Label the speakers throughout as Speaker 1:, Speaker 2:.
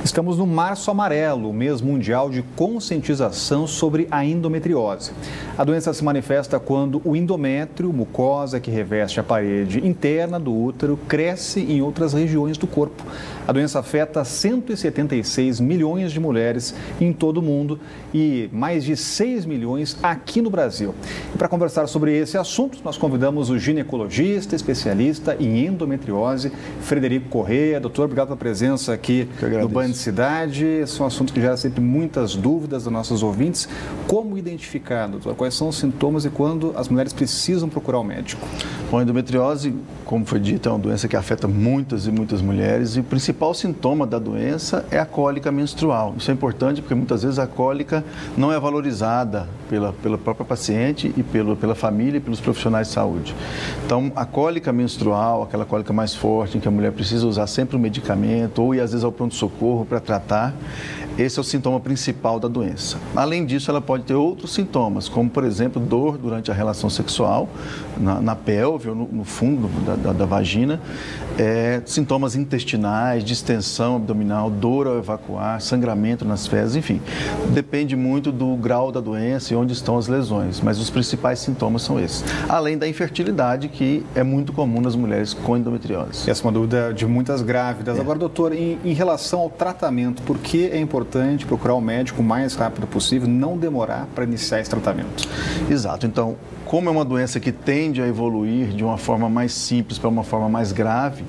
Speaker 1: Estamos no Março Amarelo, o mês mundial de conscientização sobre a endometriose. A doença se manifesta quando o endométrio, mucosa que reveste a parede interna do útero, cresce em outras regiões do corpo. A doença afeta 176 milhões de mulheres em todo o mundo e mais de 6 milhões aqui no Brasil. E para conversar sobre esse assunto, nós convidamos o ginecologista, especialista em endometriose, Frederico Corrêa. Doutor, obrigado pela presença aqui no Band Cidade. São assuntos que geram sempre muitas dúvidas dos nossos ouvintes. Como identificar, doutor? Quais são os sintomas e quando as mulheres precisam procurar o médico?
Speaker 2: Bom, a endometriose, como foi dito, é uma doença que afeta muitas e muitas mulheres e o principal sintoma da doença é a cólica menstrual. Isso é importante porque muitas vezes a cólica não é valorizada pela própria paciente e pela família e pelos profissionais de saúde. Então, a cólica menstrual, aquela cólica mais forte, em que a mulher precisa usar sempre um medicamento ou ir às vezes ao pronto-socorro para tratar, esse é o sintoma principal da doença. Além disso, ela pode ter outros sintomas, como, por exemplo, dor durante a relação sexual, na pelve ou no fundo da vagina, sintomas intestinais, distensão abdominal, dor ao evacuar, sangramento nas fezes, enfim. Depende muito do grau da doença e onde estão as lesões, mas os principais sintomas são esses. Além da infertilidade, que é muito comum nas mulheres com endometriose.
Speaker 1: Essa é uma dúvida de muitas grávidas. Agora, doutor, em relação ao tratamento, por que é importante procurar o médico o mais rápido possível, não demorar para iniciar esse tratamento?
Speaker 2: Exato. Então, como é uma doença que tende a evoluir de uma forma mais simples para uma forma mais grave,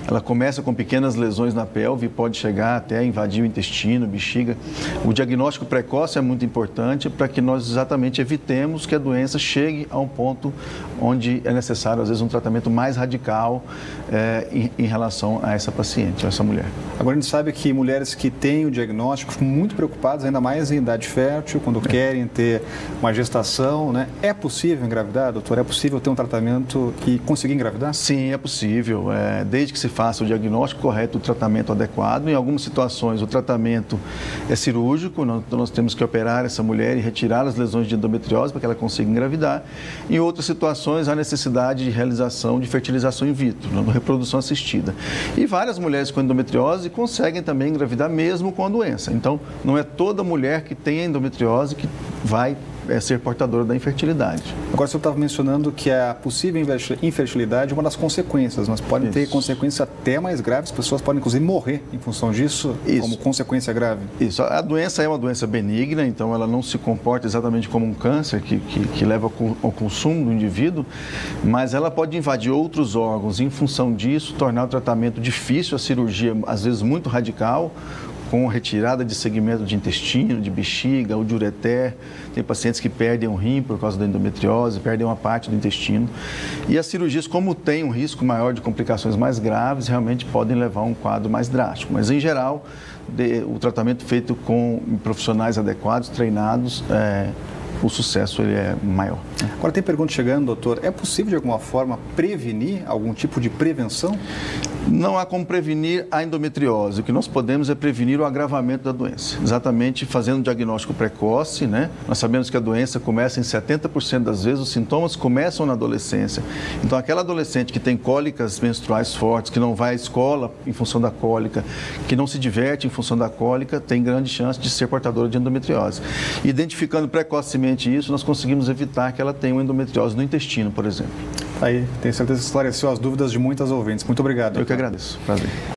Speaker 2: ela começa com pequenas lesões na pelve e pode chegar até a invadir o intestino, bexiga. O diagnóstico precoce é muito importante para que nós exatamente evitemos que a doença chegue a um ponto onde é necessário, às vezes, um tratamento mais radical em relação a essa paciente, a essa mulher.
Speaker 1: Agora, a gente sabe que mulheres que têm o diagnóstico ficam muito preocupadas, ainda mais em idade fértil, quando querem ter uma gestação, né? É possível engravidar, doutor? É possível ter um tratamento e conseguir engravidar?
Speaker 2: Sim, é possível. Desde que se faça o diagnóstico correto, o tratamento adequado. Em algumas situações, o tratamento é cirúrgico, nós temos que operar essa mulher e retirar as lesões de endometriose para que ela consiga engravidar. Em outras situações, há necessidade de realização de fertilização in vitro, reprodução assistida. E várias mulheres com endometriose conseguem também engravidar mesmo com a doença. Então, não é toda mulher que tem endometriose que vai ser portadora da infertilidade.
Speaker 1: Agora, o senhor estava mencionando que a possível infertilidade é uma das consequências, mas podem ter consequências até mais graves, as pessoas podem inclusive morrer em função disso, como consequência grave.
Speaker 2: Isso, a doença é uma doença benigna, então ela não se comporta exatamente como um câncer que leva ao consumo do indivíduo, mas ela pode invadir outros órgãos e, em função disso, tornar o tratamento difícil, a cirurgia às vezes muito radical, com retirada de segmento de intestino, de bexiga ou de ureter. Tem pacientes que perdem um rim por causa da endometriose, perdem uma parte do intestino. E as cirurgias, como tem um risco maior de complicações mais graves, realmente podem levar a um quadro mais drástico. Mas, em geral, o tratamento feito com profissionais adequados, treinados, o sucesso ele é maior.
Speaker 1: Agora, tem pergunta chegando, doutor. É possível, de alguma forma, prevenir algum tipo de prevenção?
Speaker 2: Não há como prevenir a endometriose. O que nós podemos é prevenir o agravamento da doença. Exatamente fazendo um diagnóstico precoce, né? Nós sabemos que a doença começa em 70% das vezes, os sintomas começam na adolescência. Então, aquela adolescente que tem cólicas menstruais fortes, que não vai à escola em função da cólica, que não se diverte em função da cólica, tem grande chance de ser portadora de endometriose. Identificando precocemente isso, nós conseguimos evitar que ela tenha uma endometriose no intestino, por exemplo.
Speaker 1: Aí, tenho certeza que esclareceu as dúvidas de muitas ouvintes. Muito obrigado.
Speaker 2: Eu que agradeço. Prazer.